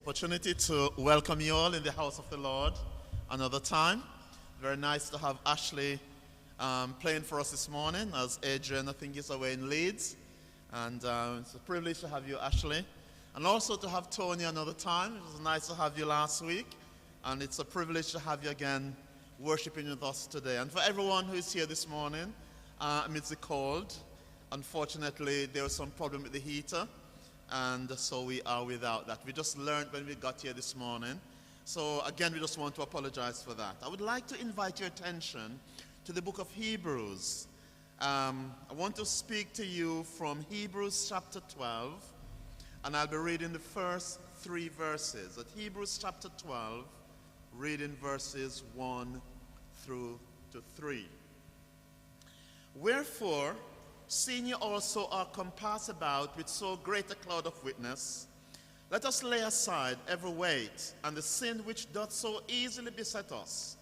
Opportunity to welcome you all in the house of the Lord another time. Very nice to have Ashley playing for us this morning, as Adrian, I think, is away in Leeds. And it's a privilege to have you, Ashley. And also to have Tony another time. It was nice to have you last week. And it's a privilege to have you again worshiping with us today. And for everyone who is here this morning, amidst the cold, unfortunately, there was some problem with the heater. And so we are without that. We just learned when we got here this morning. So again, we just want to apologize for that. I would like to invite your attention to the book of Hebrews. I want to speak to you from Hebrews chapter 12, and I'll be reading the first 3 verses. At Hebrews chapter 12, reading verses 1 through to 3. Wherefore, seeing you also are compassed about with so great a cloud of witness, let us lay aside every weight and the sin which doth so easily beset us,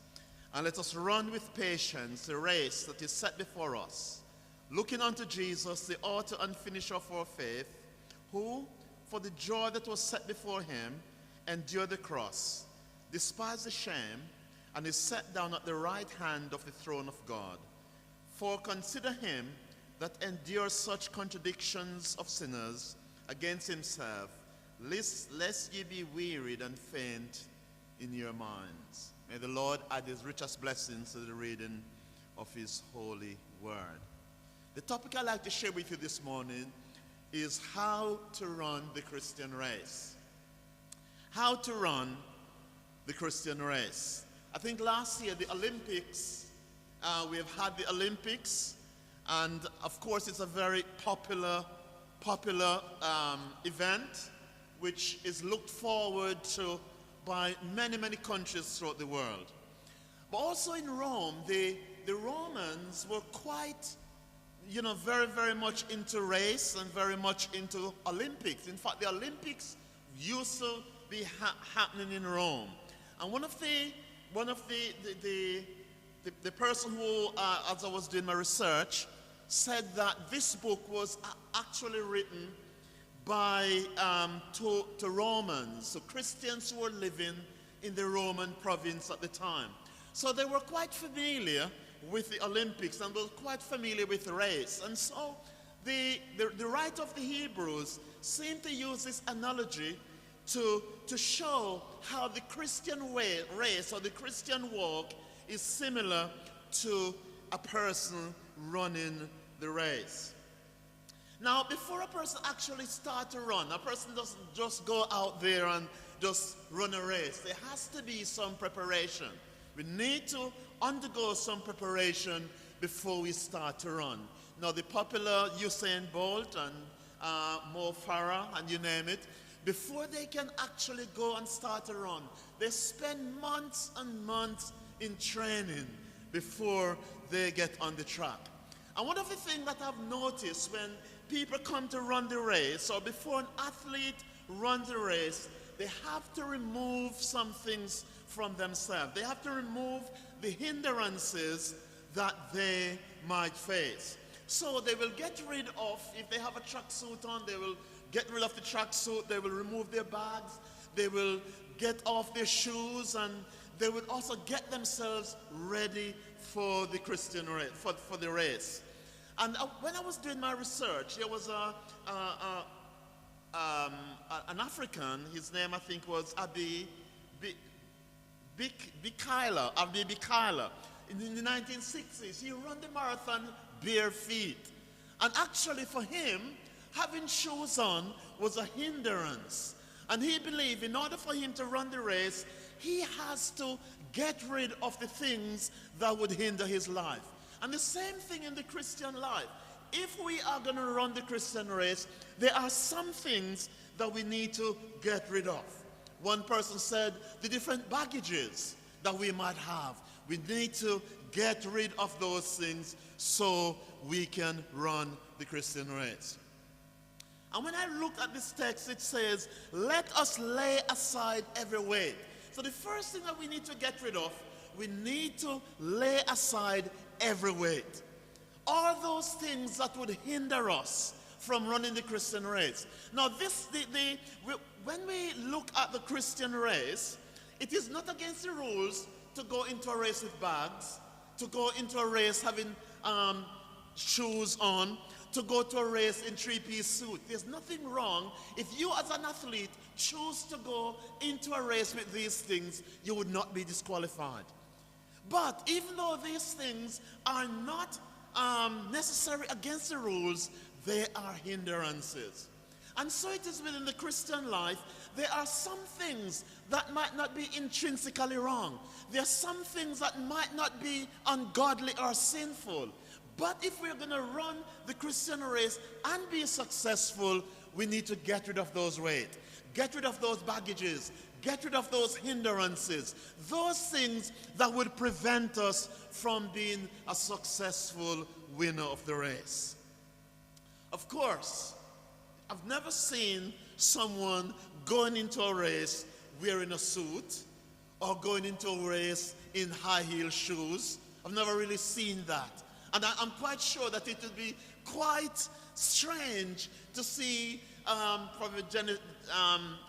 and let us run with patience the race that is set before us, looking unto Jesus, the author and finisher of our faith, who, for the joy that was set before him, endured the cross, despised the shame, and is set down at the right hand of the throne of God. For consider him that endures such contradictions of sinners against himself, lest ye be wearied and faint in your minds. May the Lord add his richest blessings to the reading of his holy word. The topic I'd like to share with you this morning is how to run the Christian race. How to run the Christian race. I think last year, the Olympics, we have had the Olympics. And of course, it's a very popular event, which is looked forward to by many countries throughout the world. But also in Rome, the Romans were quite, very much into race and very much into Olympics. In fact, the Olympics used to be happening in Rome. And one of the person who, as I was doing my research, said that this book was actually written by to Romans, so Christians who were living in the Roman province at the time. So they were quite familiar with the Olympics and were quite familiar with the race. And so the writer of the Hebrews seemed to use this analogy to show how the Christian race or the Christian walk is similar to a person running the race. Now, before a person actually starts to run, a person doesn't just go out there and just run a race. There has to be some preparation. We need to undergo some preparation before we start to run. Now, the popular Usain Bolt and Mo Farah and you name it, before they can actually go and start to run, they spend months and months in training before they get on the track. And one of the things that I've noticed when people come to run the race, or before an athlete runs the race, they have to remove some things from themselves. They have to remove the hindrances that they might face. So they will get rid of, if they have a tracksuit on, they will get rid of the tracksuit, they will remove their bags, they will get off their shoes, and they will also get themselves ready for the Christian race, for the race. And when I was doing my research, there was an African, his name I think was Abi Bikila. In the 1960s, he ran the marathon bare feet. And actually for him, having shoes on was a hindrance. And he believed in order for him to run the race, he has to get rid of the things that would hinder his life. And the same thing in the Christian life. If we are going to run the Christian race, there are some things that we need to get rid of. One person said the different baggages that we might have. We need to get rid of those things so we can run the Christian race. And when I look at this text, it says, let us lay aside every weight. So the first thing that we need to get rid of, we need to lay aside every weight. All those things that would hinder us from running the Christian race. Now, when we look at the Christian race, it is not against the rules to go into a race with bags, to go into a race having shoes on, to go to a race in three-piece suit. There's nothing wrong. If you as an athlete choose to go into a race with these things, you would not be disqualified. But even though these things are not necessary against the rules, they are hindrances. And so it is within the Christian life. There are some things that might not be intrinsically wrong. There are some things that might not be ungodly or sinful. But if we're going to run the Christian race and be successful, we need to get rid of those weight, get rid of those baggages, get rid of those hindrances, those things that would prevent us from being a successful winner of the race. Of course, I've never seen someone going into a race wearing a suit or going into a race in high-heel shoes. I've never really seen that. And I'm quite sure that it would be quite strange to see probably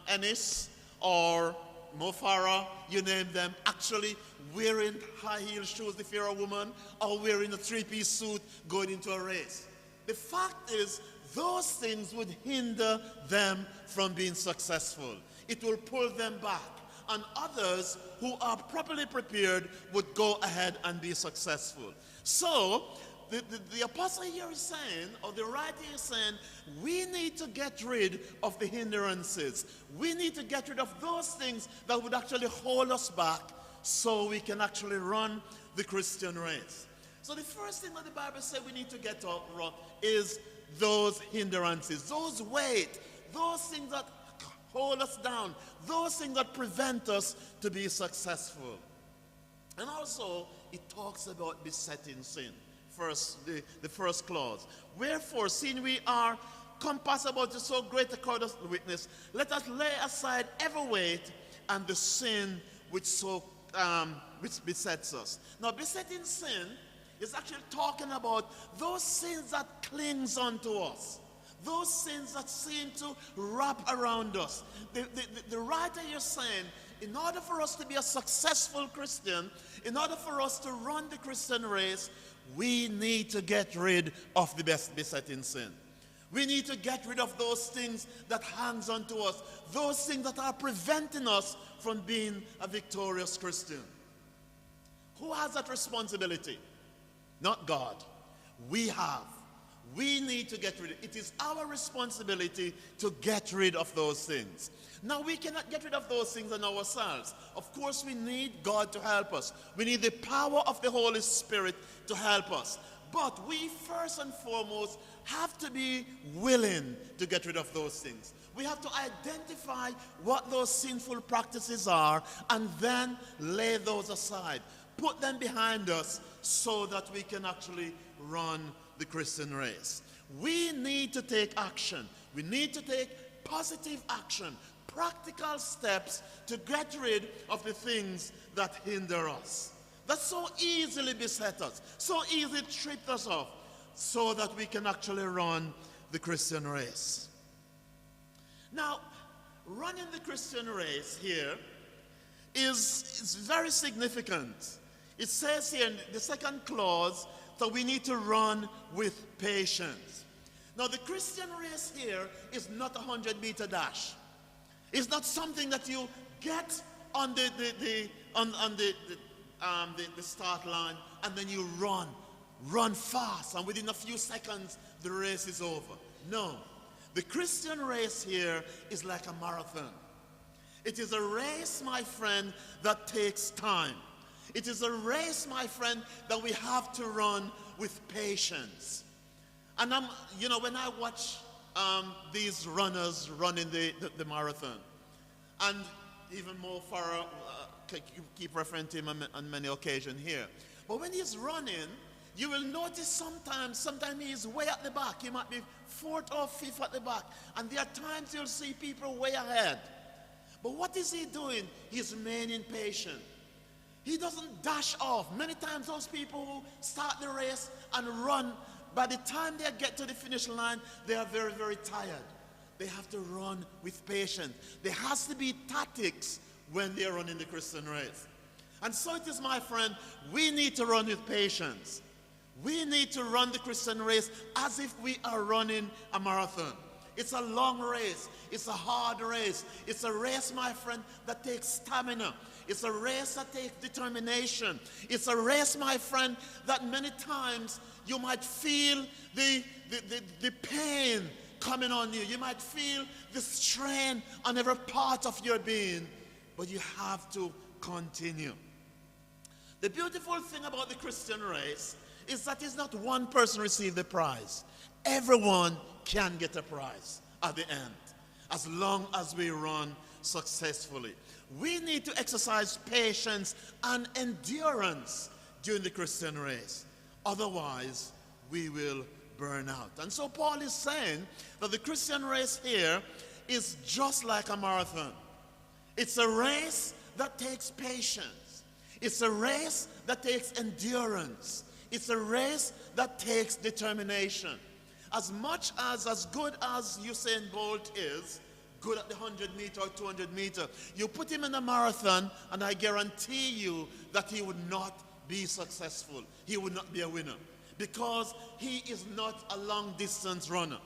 Ennis or Mo Farah, you name them, actually wearing high-heel shoes if you're a woman, or wearing a three-piece suit going into a race. The fact is, those things would hinder them from being successful. It will pull them back. And others who are properly prepared would go ahead and be successful. So, the apostle here is saying, or the writer is saying, we need to get rid of the hindrances. We need to get rid of those things that would actually hold us back so we can actually run the Christian race. So the first thing that the Bible says we need to get rid of is those hindrances, those weight, those things that hold us down, those things that prevent us to be successful. And also, it talks about besetting sin. The first clause. Wherefore, seeing we are compassed about to so great a crowd of witness, let us lay aside every weight and the sin which besets us. Now, besetting sin is actually talking about those sins that clings onto us, those sins that seem to wrap around us. The writer here is saying, in order for us to be a successful Christian, in order for us to run the Christian race, we need to get rid of the besetting sin. We need to get rid of those things that hangs onto us, those things that are preventing us from being a victorious Christian. Who has that responsibility? Not God. We have. We need to get rid of it. It is our responsibility to get rid of those things. Now, we cannot get rid of those things in ourselves. Of course, we need God to help us. We need the power of the Holy Spirit to help us. But we first and foremost have to be willing to get rid of those things. We have to identify what those sinful practices are and then lay those aside. Put them behind us so that we can actually run the Christian race. We need to take action. We need to take positive action, practical steps to get rid of the things that hinder us, that so easily beset us, so easily trip us off, so that we can actually run the Christian race. Now, running the Christian race here is very significant. It says here in the second clause that we need to run with patience. Now, the Christian race here is not a 100-meter dash. It's not something that you get on the start line and then you run fast, and within a few seconds the race is over. No, the Christian race here is like a marathon. It is a race, my friend, that takes time. It is a race, my friend, that we have to run with patience. And when I watch these runners running the marathon, and even Mo Farah, keep referring to him on many occasions here. But when he's running, you will notice sometimes he's way at the back. He might be fourth or fifth at the back. And there are times you'll see people way ahead. But what is he doing? He's remaining patient. He doesn't dash off. Many times those people who start the race and run by the time they get to the finish line, they are very, very tired. They have to run with patience. There has to be tactics when they are running the Christian race. And so it is, my friend, we need to run with patience. We need to run the Christian race as if we are running a marathon. It's a long race. It's a hard race. It's a race, my friend, that takes stamina. It's a race that takes determination. It's a race, my friend, that many times you might feel the pain coming on you. You might feel the strain on every part of your being, but you have to continue. The beautiful thing about the Christian race is that it's not one person receives the prize. Everyone can get a prize at the end, as long as we run successfully. We need to exercise patience and endurance during the Christian race. Otherwise, we will burn out. And so Paul is saying that the Christian race here is just like a marathon. It's a race that takes patience. It's a race that takes endurance. It's a race that takes determination. As good as Usain Bolt is, good at the 100 meter or 200 meter, you put him in a marathon and I guarantee you that he would not be successful. He would not be a winner because he is not a long distance runner.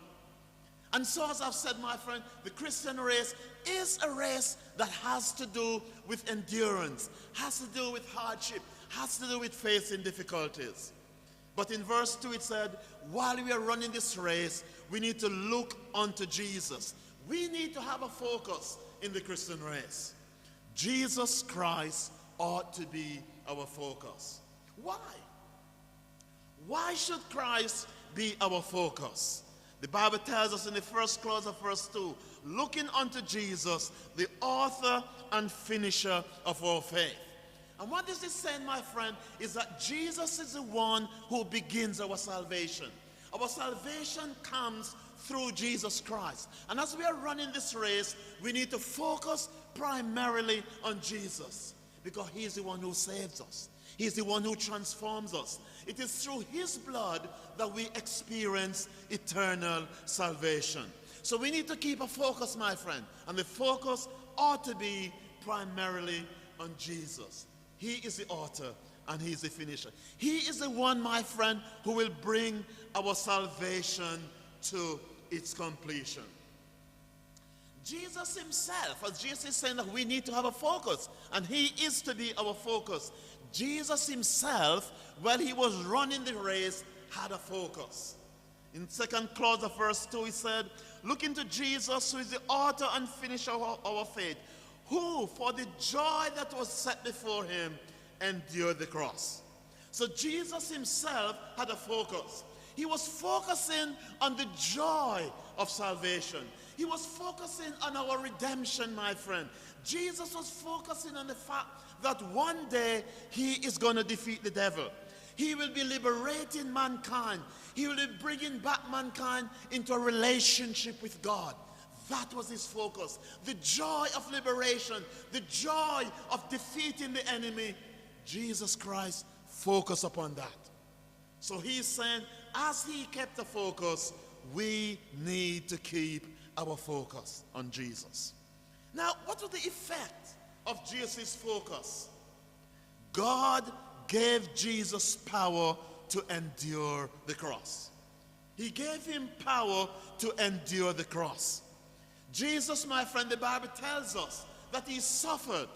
And so, as I've said, my friend, the Christian race is a race that has to do with endurance, has to do with hardship, has to do with facing difficulties. But in verse 2 it said, while we are running this race, we need to look unto Jesus. We need to have a focus in the Christian race. Jesus Christ ought to be our focus. Why? Why should Christ be our focus? The Bible tells us in the first clause of verse 2, looking unto Jesus, the author and finisher of our faith. And what this is saying, my friend, is that Jesus is the one who begins our salvation. Our salvation comes through Jesus Christ. And as we are running this race, we need to focus primarily on Jesus, because he is the one who saves us. He is the one who transforms us. It is through his blood that we experience eternal salvation. So we need to keep a focus, my friend, and the focus ought to be primarily on Jesus. He is the author and he is the finisher. He is the one, my friend, who will bring our salvation to its completion. Jesus himself, as Jesus is saying that we need to have a focus, and he is to be our focus. Jesus himself, while he was running the race, had a focus. In second clause of verse 2, he said, look into Jesus, who is the author and finisher of our faith, who, for the joy that was set before him, endured the cross. So Jesus himself had a focus. He was focusing on the joy of salvation. He was focusing on our redemption, my friend. Jesus was focusing on the fact that one day he is going to defeat the devil. He will be liberating mankind. He will be bringing back mankind into a relationship with God. That was his focus. The joy of liberation, the joy of defeating the enemy. Jesus Christ focused upon that. So he's saying, as he kept the focus, we need to keep our focus on Jesus. Now, what was the effect of Jesus' focus? God gave Jesus power to endure the cross. He gave him power to endure the cross. Jesus, my friend, the Bible tells us that he suffered.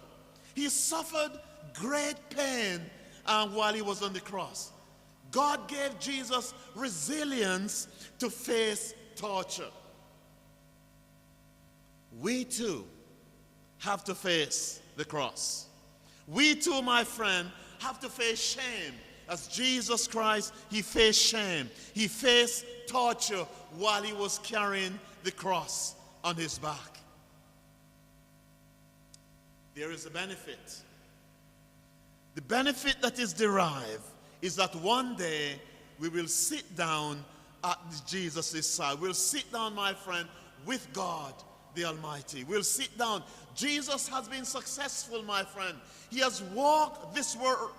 He suffered great pain while he was on the cross. God gave Jesus resilience to face torture. We too have to face the cross. We too, my friend, have to face shame. As Jesus Christ, he faced shame. He faced torture while he was carrying the cross on his back. There is a benefit. The benefit that is derived is that one day we will sit down at Jesus' side. We'll sit down, my friend, with God the Almighty. We'll sit down. Jesus has been successful, my friend. He has walked this world.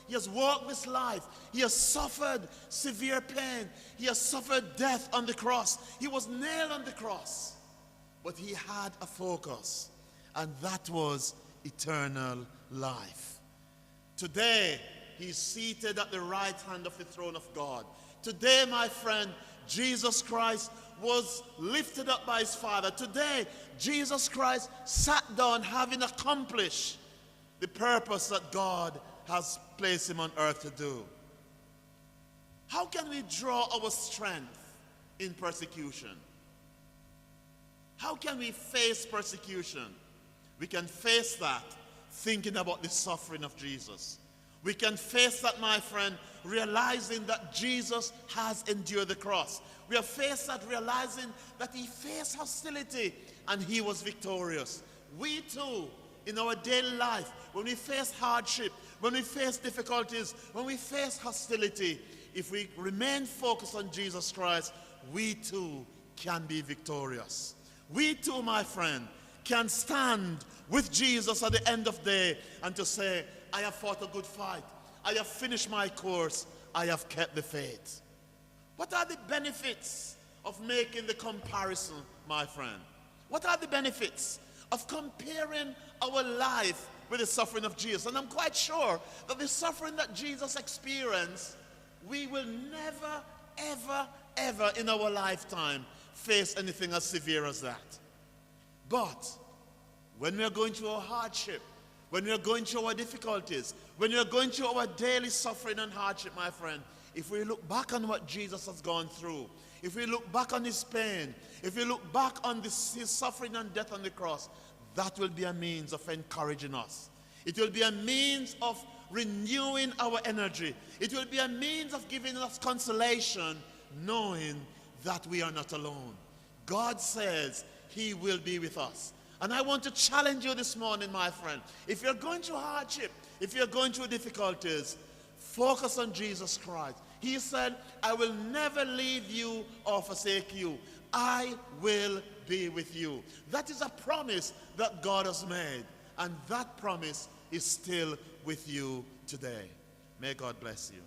He has walked this life. He has suffered severe pain. He has suffered death on the cross. He was nailed on the cross. But he had a focus, and that was eternal life. Today, he's seated at the right hand of the throne of God. Today, my friend, Jesus Christ was lifted up by his Father. Today, Jesus Christ sat down having accomplished the purpose that God has placed him on earth to do. How can we draw our strength in persecution? How can we face persecution? We can face that thinking about the suffering of Jesus. We can face that, my friend, realizing that Jesus has endured the cross. We have faced that realizing that he faced hostility and he was victorious. We too, in our daily life, when we face hardship, when we face difficulties, when we face hostility, if we remain focused on Jesus Christ, we too can be victorious. We too, my friend, can stand with Jesus at the end of the day and to say, I have fought a good fight. I have finished my course. I have kept the faith. What are the benefits of making the comparison, my friend? What are the benefits of comparing our life with the suffering of Jesus? And I'm quite sure that the suffering that Jesus experienced, we will never, ever, ever in our lifetime face anything as severe as that. But when we are going through our hardship, when we are going through our difficulties, when we are going through our daily suffering and hardship, my friend, if we look back on what Jesus has gone through, if we look back on his pain, if we look back on his suffering and death on the cross, that will be a means of encouraging us. It will be a means of renewing our energy. It will be a means of giving us consolation, knowing that we are not alone. God says he will be with us. And I want to challenge you this morning, my friend. If you're going through hardship, if you're going through difficulties, focus on Jesus Christ. He said, I will never leave you or forsake you. I will be with you. That is a promise that God has made. And that promise is still with you today. May God bless you.